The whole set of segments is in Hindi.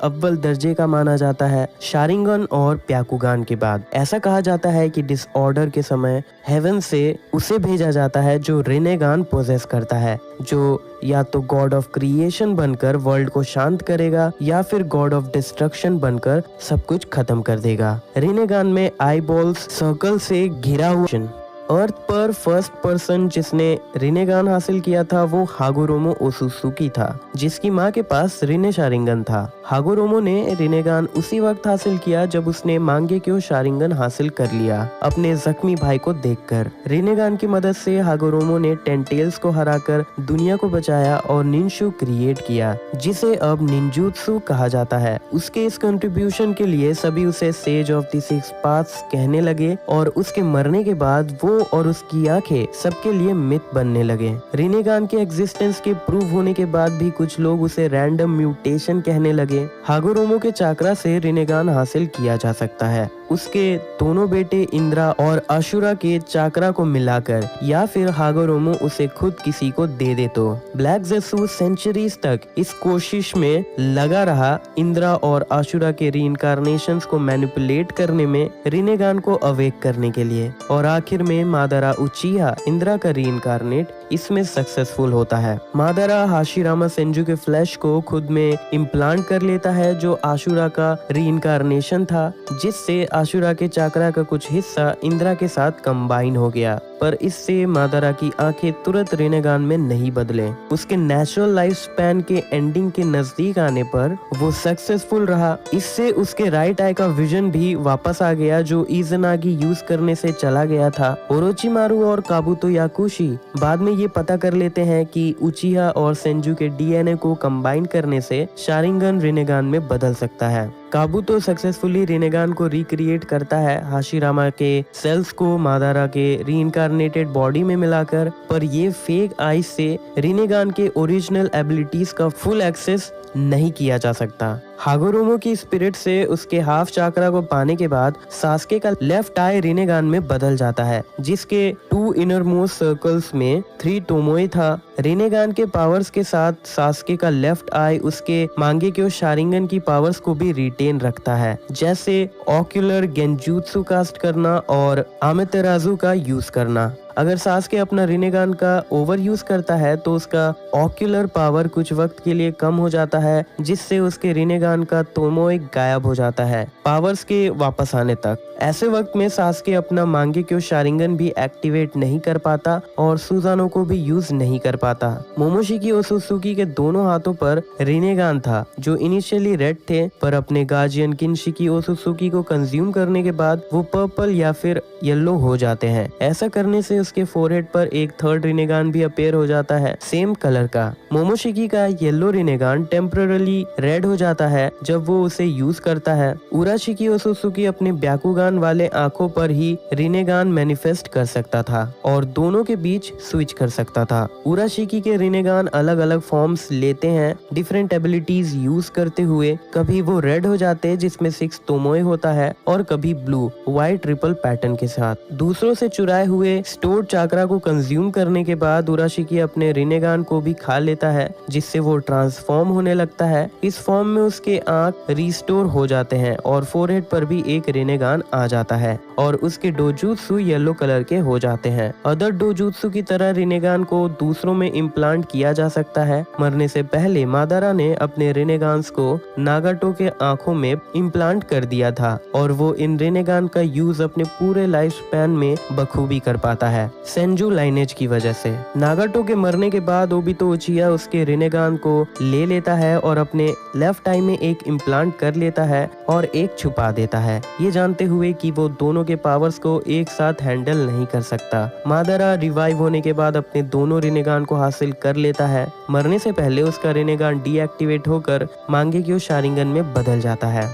अव्वल दर्जे का माना जाता है शारिंगन और प्याकुगान के बाद। ऐसा कहा जाता है कि डिसऑर्डर के समय हेवन से उसे भेजा जाता है जो रिनेगान पोजेस करता है, जो या तो गॉड ऑफ क्रिएशन बनकर वर्ल्ड को शांत करेगा या फिर गॉड ऑफ डिस्ट्रक्शन बनकर सब कुछ खत्म कर देगा। रिनेगान में आई बॉल्स सर्कल से घिरा हुआ अर्थ पर फर्स्ट पर्सन जिसने रिनेगान हासिल किया था वो हागोरोमो ओसुसुकी था, जिसकी माँ के पास रिने शारिंगन था। हागोरोमो ने रिनेगान उसी वक्त हासिल किया जब उसने मांगेक्यो शारिंगन हासिल कर लिया अपने जख्मी भाई को देखकर। रिनेगान की मदद से हागोरोमो ने टेंटेल्स को हराकर दुनिया को बचाया और निंशु क्रिएट किया, जिसे अब निंजुत्सु कहा जाता है। उसके इस कंट्रीब्यूशन के लिए सभी उसे sage of the six paths कहने लगे और उसके मरने के बाद वो और उसकी आंखें सबके लिए मिथ बनने लगे। रिनेगान के एग्जिस्टेंस के प्रूव होने के बाद भी कुछ लोग उसे रैंडम म्यूटेशन कहने लगे। हागोरोमो के चाक्रा से रिनेगान हासिल किया जा सकता है, उसके दोनों बेटे इंद्रा और अशुरा के चाक्रा को मिलाकर, या फिर हागोरोमो उसे खुद किसी को दे दे तो। ब्लैक ज़ेसु सेंचुरीज तक इस कोशिश में लगा रहा इंद्रा और अशुरा के रीइंकार्नेशंस को मैनिपुलेट करने में, रिनेगान को अवेक करने के लिए, और आखिर में मादारा उचिहा इंद्रा का रीइंकार्नेट इसमें सक्सेसफुल होता है। मादारा हाशिरामा सेंजू के फ्लैश को खुद में इम्प्लांट कर लेता है जो आशुरा का रीइंकार्नेशन था, जिससे आशुरा के चाक्रा का कुछ हिस्सा इंद्रा के साथ कंबाइन हो गया। पर इससे मादारा की आंखें तुरंत रिनेगान में नहीं बदले। उसके नेचुरल लाइफ स्पैन के एंडिंग के नजदीक आने पर वो सक्सेसफुल रहा। इससे उसके राइट आई का विजन भी वापस आ गया जो इज़नागी यूज करने से चला गया था। ओरोचिमारू और काबुतो याकुशी बाद में ये पता कर लेते हैं कि उचिहा और सेंजू के डीएनए को कंबाइन करने से शारिंगन रिनेगान में बदल सकता है। काबुतो सक्सेसफुली रिनेगान को रिक्रिएट करता है हाशिरामा के सेल्स को मादारा के रीइंकार्नेटेड बॉडी में मिलाकर, पर ये फेक आइज से रिनेगान के ओरिजिनल एबिलिटीज का फुल एक्सेस नहीं किया जा सकता। हागोरोमो की स्पिरिट से उसके हाफ चाक्रा को पाने के बाद सास्के का लेफ्ट आई रिनेगान में बदल जाता है, जिसके 2 इनर मोस्ट सर्कल्स में 3 टोमोए था। रिनेगान के पावर्स के साथ सास्के का लेफ्ट आई उसके मांगेक्यो शारिंगन की पावर्स को भी रिटेन रखता है, जैसे ऑक्यूलर गेंजुत्सु कास्ट करना और आमेतेराजु का यूज करना। अगर सास्के अपना रिनेगान का ओवर यूज करता है तो उसका ऑक्यूलर पावर कुछ वक्त के लिए कम हो जाता है, जिससे उसके रिनेगान का तोमोए गायब हो जाता है पावर्स के वापस आने तक। ऐसे वक्त में सास्के अपना मांगेक्यो शारिंगन भी एक्टिवेट नहीं कर पाता और सुजानो को भी यूज नहीं कर पाता। मोमोशिकी ओसुसुकी के दोनों हाथों पर रिनेगान था जो इनिशियली रेड थे, पर अपने गार्जियन किनशिकी ओसुसुकी को कंज्यूम करने के बाद वो पर्पल या फिर येलो हो जाते हैं। ऐसा करने से उसके फोरहेड पर एक थर्ड रिनेगान भी अपीयर हो जाता है सेम कलर का। मोमोशिकी का येलो रिनेगान टेम्पररी रेड हो जाता है जब वो उसे यूज करता है। उराशिकी ओसुसुकी अपने ब्याकुगान वाले आंखों पर ही रिनेगान मैनिफेस्ट कर सकता था और दोनों के बीच स्विच कर सकता था। उराशिकी के रिनेगान अलग अलग फॉर्म्स लेते हैं डिफरेंट एबिलिटीज यूज करते हुए। कभी वो रेड हो जाते जिसमें 6 तोमोए होता है और कभी ब्लू व्हाइट ट्रिपल पैटर्न के साथ। दूसरों से चुराए हुए स्टोर्ड चाक्रा को कंज्यूम करने के बाद उराशिकी अपने रिनेगान को भी खा लेता है, जिससे वो ट्रांसफॉर्म होने लगता है। इस फॉर्म में उसके आंख रिस्टोर हो जाते हैं और फोरहेड पर भी एक रिनेगान आ जाता है और उसके डोजुत्सु येलो कलर के हो जाते हैं। अदर डोजुत्सु की तरह रिनेगान को दूसरों में इम्प्लांट किया जा सकता है। मरने से पहले मादारा ने अपने रिनेगान्स को नागाटो के आंखों में इम्प्लांट कर दिया था और वो इन रिनेगान का यूज अपने पूरे लाइफ स्पैन में बखूबी कर पाता है सेंजू लाइनेज की वजह से। नागाटो के मरने के बाद ओबितो उचिहा उसके रिनेगान को ले लेता है और अपने लेफ्ट आई में एक इम्प्लांट कर लेता है और एक छुपा देता है, ये जानते हुए कि वो दोनों के पावर्स को एक साथ हैंडल नहीं कर सकता। मादारा रिवाइव होने के बाद अपने दोनों रिनेगान को हासिल कर लेता है। मरने से पहले उसका रिनेगान डीएक्टिवेट होकर मांगेक्यो शारिंगन में बदल जाता है।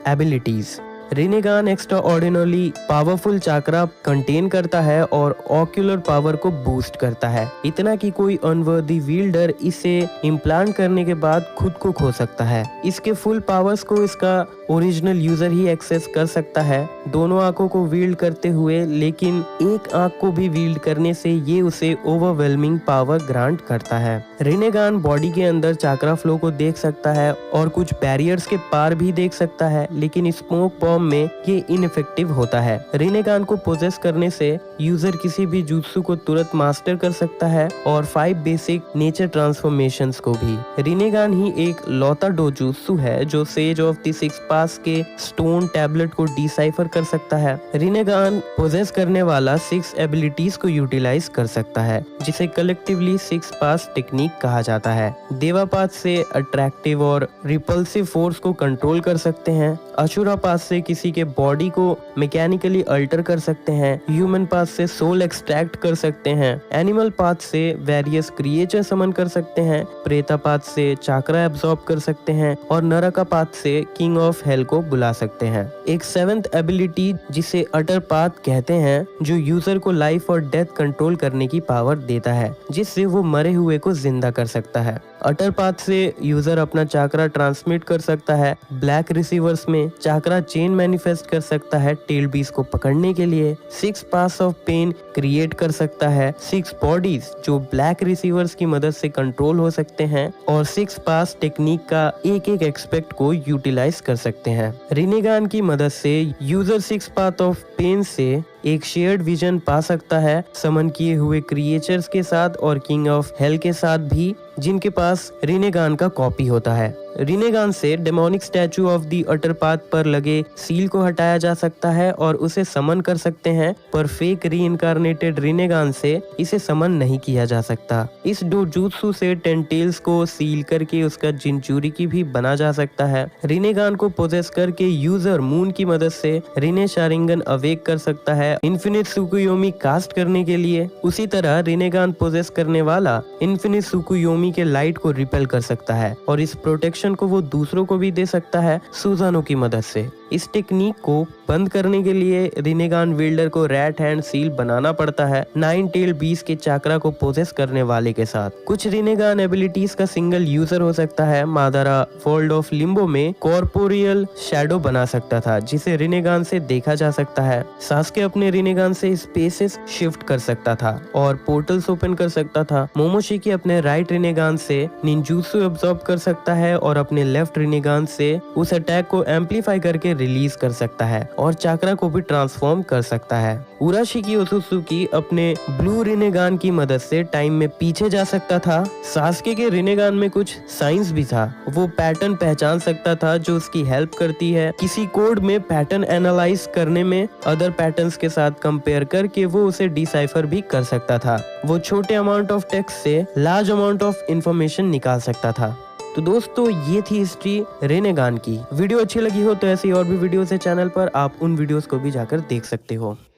Abilities: Rinnegan extraordinary powerful chakra contain करता है और ऑक्यूलर पावर को बूस्ट करता है, इतना कि कोई अनवर्दी विल्डर इसे इम्प्लांट करने के बाद खुद को खो सकता है। इसके फुल पावर्स को इसका ओरिजिनल यूजर ही एक्सेस कर सकता है, दोनों आंखों को वील्ड करते हुए, लेकिन एक आंख को भी वील्ड करने से ये उसे ओवरवेलमिंग पावर ग्रांट करता है। रिनेगान बॉडी के अंदर चाक्रा फ्लो को देख सकता है और कुछ बैरियर्स के पार भी देख सकता है, लेकिन स्मोक बॉम्ब में ये इनफेक्टिव होता है। रिनेगान को पोजेस करने से यूजर किसी भी जुत्सु को तुरंत मास्टर कर सकता है और 5 बेसिक नेचर ट्रांसफॉर्मेशंस को भी। रिनेगान ही एक लौता डोजुत्सु है जो सेज ऑफ द 6 पास के स्टोन टैबलेट को डिसाइफर कर सकता है। रिनेगान पोजेस करने वाला 6 एबिलिटीज को यूटिलाइज कर सकता है, जिसे कलेक्टिवली 6 पास टेक्निक कहा जाता है। देवा पास से अट्रैक्टिव और रिपल्सिव फोर्स को कंट्रोल कर सकते हैं। असुरा पास से किसी के बॉडी को मैकेनिकली अल्टर कर सकते हैं। ह्यूमन पास से सोल एक्सट्रैक्ट कर सकते हैं। एनिमल पाथ से वेरियस क्रिएचर समन कर सकते हैं। प्रेता पाथ से चाक्रा एब्सॉर्ब कर सकते हैं और नरका पाथ से किंग ऑफ हेल को बुला सकते हैं। एक 7th एबिलिटी जिसे अटर पाथ कहते हैं, जो यूजर को लाइफ और डेथ कंट्रोल करने की पावर देता है, जिससे वो मरे हुए को जिंदा कर सकता है। अटर पाथ से यूजर अपना चाक्रा ट्रांसमिट कर सकता है। ब्लैक रिसीवर्स में चाक्रा चेन मैनिफेस्ट कर सकता है टेल बीस को पकड़ने के लिए। 6 पास ऑफ पेन क्रिएट कर सकता है। 6 बॉडीज जो ब्लैक रिसीवर्स की मदद से कंट्रोल हो सकते हैं और 6 पास टेक्निक का एक एक्सपेक्ट को यूटिलाइज कर सकते हैं। रिनेगान की मदद से यूजर 6 पाथ ऑफ पेन से एक शेयर्ड विजन पा सकता है समन किए हुए क्रिएचर्स के साथ और किंग ऑफ हेल के साथ भी, जिनके पास रिनेगान का कॉपी होता है। रिनेगान से demonic statue of the utter path पर लगे सील को हटाया जा सकता है और उसे समन कर सकते हैं, पर फेक रीइंकार्नेटेड रिनेगान से इसे समन नहीं किया जा सकता। इस डोजुत्सु से टेंटेल्स को सील करके उसका जिनचूरी की भी बना जा सकता है। रिनेगान को पोजेस करके यूजर मून की मदद से रिने शारिंगन अवेक कर सकता है इन्फिनिट सुकुयोमी कास्ट करने के लिए। उसी तरह रिनेगान पोजेस करने वाला इन्फिनिट सुकुयोमी के लाइट को रिपेल कर सकता है और इस प्रोटेक्शन को वो दूसरों को भी दे सकता है सुजानो की मदद से। इस टेक्निक को बंद करने के लिए रिनेगान विल्डर को रैट हैंड सील बनाना पड़ता है 9 टेल बीस के चाक्रा को पोजेस करने वाले के साथ। कुछ रिनेगान एबिलिटीज का सिंगल यूजर हो सकता है। मादारा वर्ल्ड ऑफ लिम्बो में कॉर्पोरियल शैडो बना सकता था, जिसे रिनेगान से देखा जा सकता है। सास्के अपने रिनेगान से स्पेसेस शिफ्ट कर सकता था और पोर्टल्स ओपन कर सकता था। मोमोशिकी अपने राइट रिनेगान से निंजुत्सु अब्सॉर्ब कर सकता है और अपने लेफ्ट रिनेगान से उस अटैक को एम्पलीफाई करके रिलीज कर सकता है और चाक्रा को भी ट्रांसफॉर्म कर सकता है। उराशिकी ओसुत्सुकी अपने ब्लू रिनेगान की मदद से टाइम में पीछे जा सकता था। सास्के के रिनेगान में कुछ साइंस भी था। वो पैटर्न पहचान सकता था जो उसकी हेल्प करती है किसी कोड में पैटर्न एनालाइज करने में। अदर पैटर्न्स के साथ कंपेयर करके वो उसे डिसाइफर भी कर सकता था। वो छोटे अमाउंट ऑफ टेक्स्ट से लार्ज अमाउंट ऑफ इंफॉर्मेशन निकाल सकता था। तो दोस्तों, ये थी हिस्ट्री रिनेगान की। वीडियो अच्छी लगी हो तो ऐसी और भी वीडियोस है चैनल पर, आप उन वीडियोस को भी जाकर देख सकते हो।